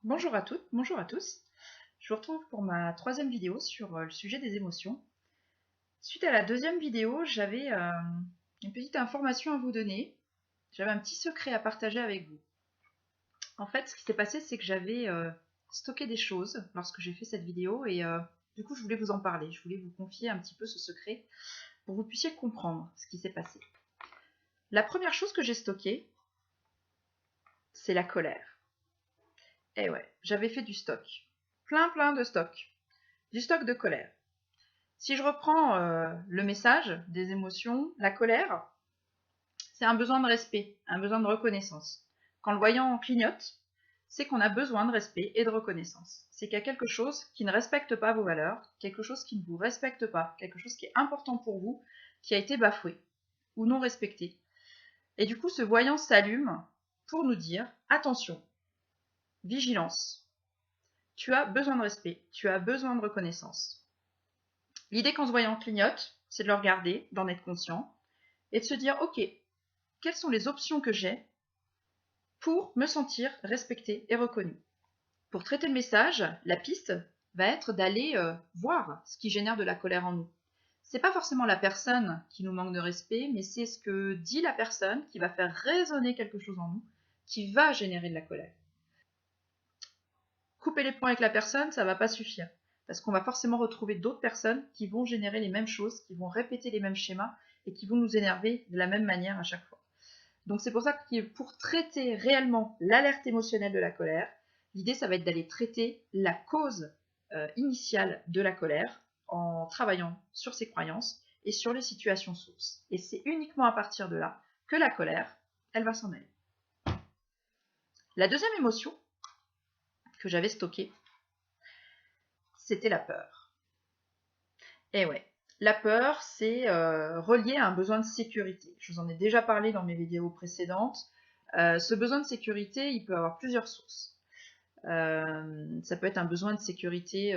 Bonjour à toutes, bonjour à tous. Je vous retrouve pour ma troisième vidéo sur le sujet des émotions. Suite à la deuxième vidéo, j'avais une petite information à vous donner. J'avais un petit secret à partager avec vous. En fait, ce qui s'est passé, c'est que j'avais stocké des choses lorsque j'ai fait cette vidéo et du coup, je voulais vous en parler. Je voulais vous confier un petit peu ce secret pour que vous puissiez comprendre ce qui s'est passé. La première chose que j'ai stockée, c'est la colère. Et ouais, j'avais fait du stock. Plein de stock. Du stock de colère. Si je reprends le message des émotions, la colère, c'est un besoin de respect, un besoin de reconnaissance. Quand le voyant clignote, c'est qu'on a besoin de respect et de reconnaissance. C'est qu'il y a quelque chose qui ne respecte pas vos valeurs, quelque chose qui ne vous respecte pas, quelque chose qui est important pour vous, qui a été bafoué ou non respecté. Et du coup, ce voyant s'allume pour nous dire attention, vigilance, tu as besoin de respect, tu as besoin de reconnaissance. L'idée quand ce voyant clignote, c'est de le regarder, d'en être conscient, et de se dire, ok, quelles sont les options que j'ai pour me sentir respecté et reconnu. Pour traiter le message, la piste va être d'aller voir ce qui génère de la colère en nous. C'est pas forcément la personne qui nous manque de respect, mais c'est ce que dit la personne qui va faire résonner quelque chose en nous, qui va générer de la colère. Couper les ponts avec la personne, ça va pas suffire. Parce qu'on va forcément retrouver d'autres personnes qui vont générer les mêmes choses, qui vont répéter les mêmes schémas et qui vont nous énerver de la même manière à chaque fois. Donc c'est pour ça que pour traiter réellement l'alerte émotionnelle de la colère, l'idée ça va être d'aller traiter la cause initiale de la colère en travaillant sur ses croyances et sur les situations sources. Et c'est uniquement à partir de là que la colère, elle va s'en aller. La deuxième émotion que j'avais stockée, c'était la peur. Et ouais, la peur, c'est relié à un besoin de sécurité. Je vous en ai déjà parlé dans mes vidéos précédentes. Ce besoin de sécurité, il peut avoir plusieurs sources. Ça peut être un besoin de sécurité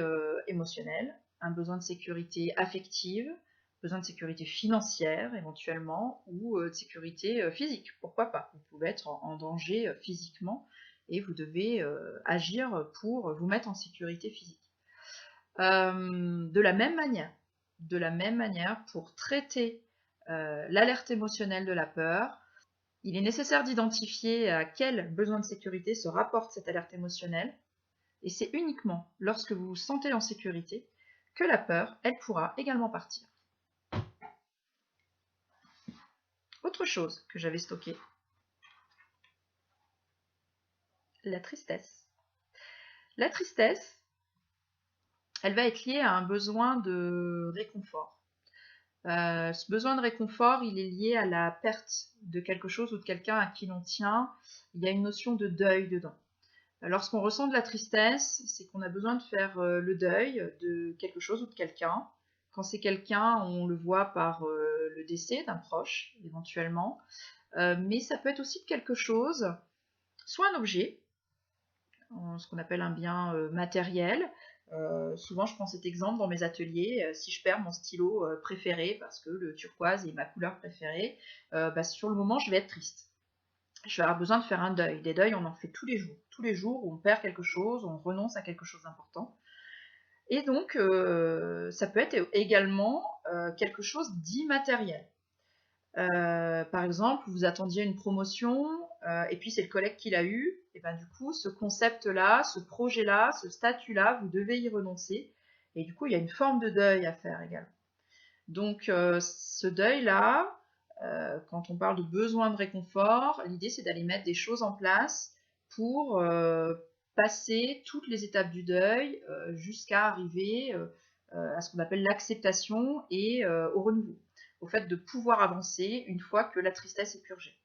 émotionnelle, un besoin de sécurité affective, besoin de sécurité financière éventuellement, ou de sécurité physique. Pourquoi pas? Vous pouvez être en danger physiquement et vous devez agir pour vous mettre en sécurité physique. De la même manière, pour traiter l'alerte émotionnelle de la peur, il est nécessaire d'identifier à quel besoin de sécurité se rapporte cette alerte émotionnelle, et c'est uniquement lorsque vous vous sentez en sécurité que la peur, elle pourra également partir. Autre chose que j'avais stocké, la tristesse. La tristesse, elle va être liée à un besoin de réconfort. Ce besoin de réconfort, il est lié à la perte de quelque chose ou de quelqu'un à qui l'on tient. Il y a une notion de deuil dedans. Lorsqu'on ressent de la tristesse, c'est qu'on a besoin de faire le deuil de quelque chose ou de quelqu'un. Quand c'est quelqu'un, on le voit par le décès d'un proche, éventuellement. Mais ça peut être aussi de quelque chose, soit un objet, ce qu'on appelle un bien matériel. Souvent, je prends cet exemple dans mes ateliers. Si je perds mon stylo préféré parce que le turquoise est ma couleur préférée, sur le moment, je vais être triste. Je vais avoir besoin de faire un deuil. Des deuils, on en fait tous les jours. Tous les jours, on perd quelque chose, on renonce à quelque chose d'important. Et donc, ça peut être également quelque chose d'immatériel. Par exemple, vous attendiez une promotion et puis c'est le collègue qui l'a eu, et ben du coup, ce concept-là, ce projet-là, ce statut-là, vous devez y renoncer. Et du coup, il y a une forme de deuil à faire également. Donc, ce deuil-là, quand on parle de besoin de réconfort, l'idée c'est d'aller mettre des choses en place pour passer toutes les étapes du deuil jusqu'à arriver à ce qu'on appelle l'acceptation et au renouveau, au fait de pouvoir avancer une fois que la tristesse est purgée.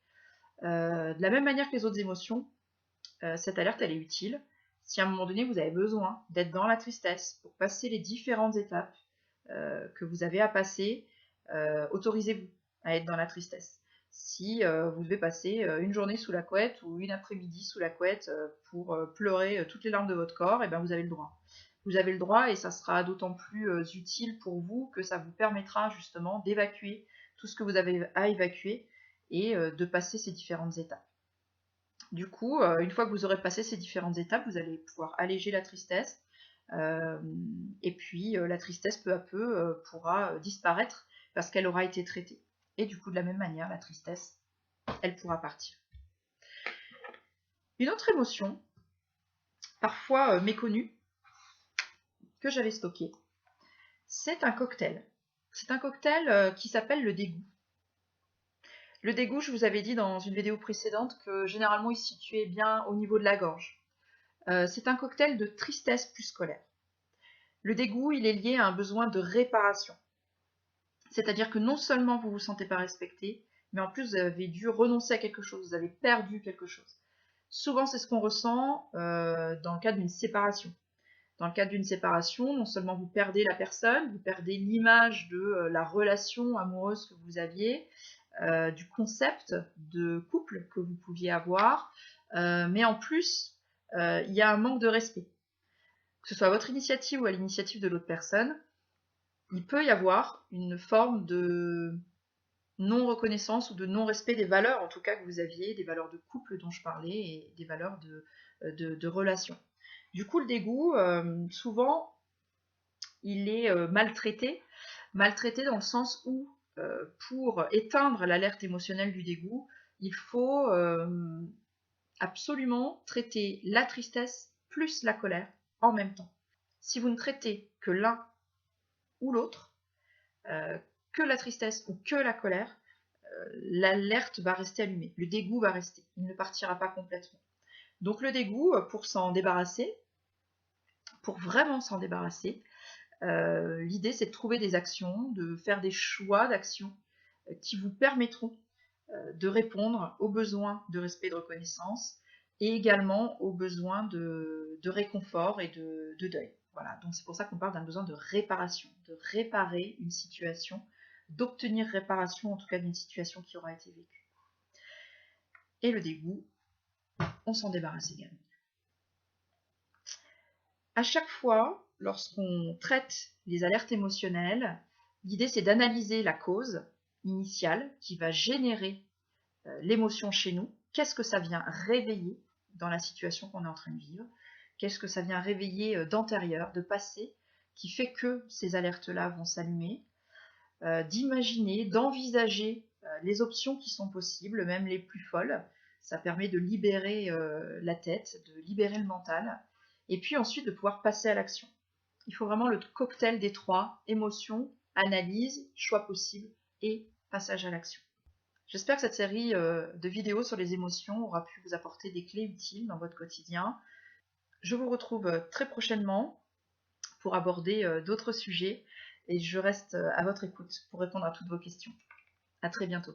De la même manière que les autres émotions, cette alerte elle est utile. Si à un moment donné vous avez besoin d'être dans la tristesse pour passer les différentes étapes que vous avez à passer, autorisez-vous à être dans la tristesse. Si vous devez passer une journée sous la couette ou une après-midi sous la couette pour pleurer toutes les larmes de votre corps, et bien vous avez le droit. Vous avez le droit et ça sera d'autant plus utile pour vous que ça vous permettra justement d'évacuer tout ce que vous avez à évacuer et de passer ces différentes étapes. Du coup, une fois que vous aurez passé ces différentes étapes, vous allez pouvoir alléger la tristesse, et puis la tristesse peu à peu pourra disparaître parce qu'elle aura été traitée. Et du coup, de la même manière, la tristesse, elle pourra partir. Une autre émotion, parfois méconnue, que j'avais stockée, c'est un cocktail. C'est un cocktail qui s'appelle le dégoût. Le dégoût, je vous avais dit dans une vidéo précédente que généralement il se situait bien au niveau de la gorge. C'est un cocktail de tristesse plus colère. Le dégoût, il est lié à un besoin de réparation. C'est-à-dire que non seulement vous ne vous sentez pas respecté, mais en plus vous avez dû renoncer à quelque chose, vous avez perdu quelque chose. Souvent, c'est ce qu'on ressent dans le cadre d'une séparation. Dans le cadre d'une séparation, non seulement vous perdez la personne, vous perdez l'image de la relation amoureuse que vous aviez, du concept de couple que vous pouviez avoir, mais en plus, il y a un manque de respect. Que ce soit à votre initiative ou à l'initiative de l'autre personne, il peut y avoir une forme de non-reconnaissance ou de non-respect des valeurs, en tout cas que vous aviez, des valeurs de couple dont je parlais, et des valeurs de relation. Du coup, le dégoût, souvent, il est maltraité dans le sens où, pour éteindre l'alerte émotionnelle du dégoût, il faut absolument traiter la tristesse plus la colère en même temps. Si vous ne traitez que l'un ou l'autre, que la tristesse ou que la colère, l'alerte va rester allumée, le dégoût va rester, il ne partira pas complètement. Donc le dégoût, pour s'en débarrasser, pour vraiment s'en débarrasser, l'idée c'est de trouver des actions, de faire des choix d'actions qui vous permettront de répondre aux besoins de respect et de reconnaissance et également aux besoins de réconfort et de deuil. Voilà, donc c'est pour ça qu'on parle d'un besoin de réparation, de réparer une situation, d'obtenir réparation en tout cas d'une situation qui aura été vécue. Et le dégoût, on s'en débarrasse également. À chaque fois, lorsqu'on traite les alertes émotionnelles, l'idée c'est d'analyser la cause initiale qui va générer l'émotion chez nous. Qu'est-ce que ça vient réveiller dans la situation qu'on est en train de vivre? Qu'est-ce que ça vient réveiller d'antérieur, de passé, qui fait que ces alertes-là vont s'allumer? D'imaginer, d'envisager les options qui sont possibles, même les plus folles. Ça permet de libérer la tête, de libérer le mental, et puis ensuite de pouvoir passer à l'action. Il faut vraiment le cocktail des trois: émotion, analyse, choix possible et passage à l'action. J'espère que cette série de vidéos sur les émotions aura pu vous apporter des clés utiles dans votre quotidien. Je vous retrouve très prochainement pour aborder d'autres sujets et je reste à votre écoute pour répondre à toutes vos questions. À très bientôt.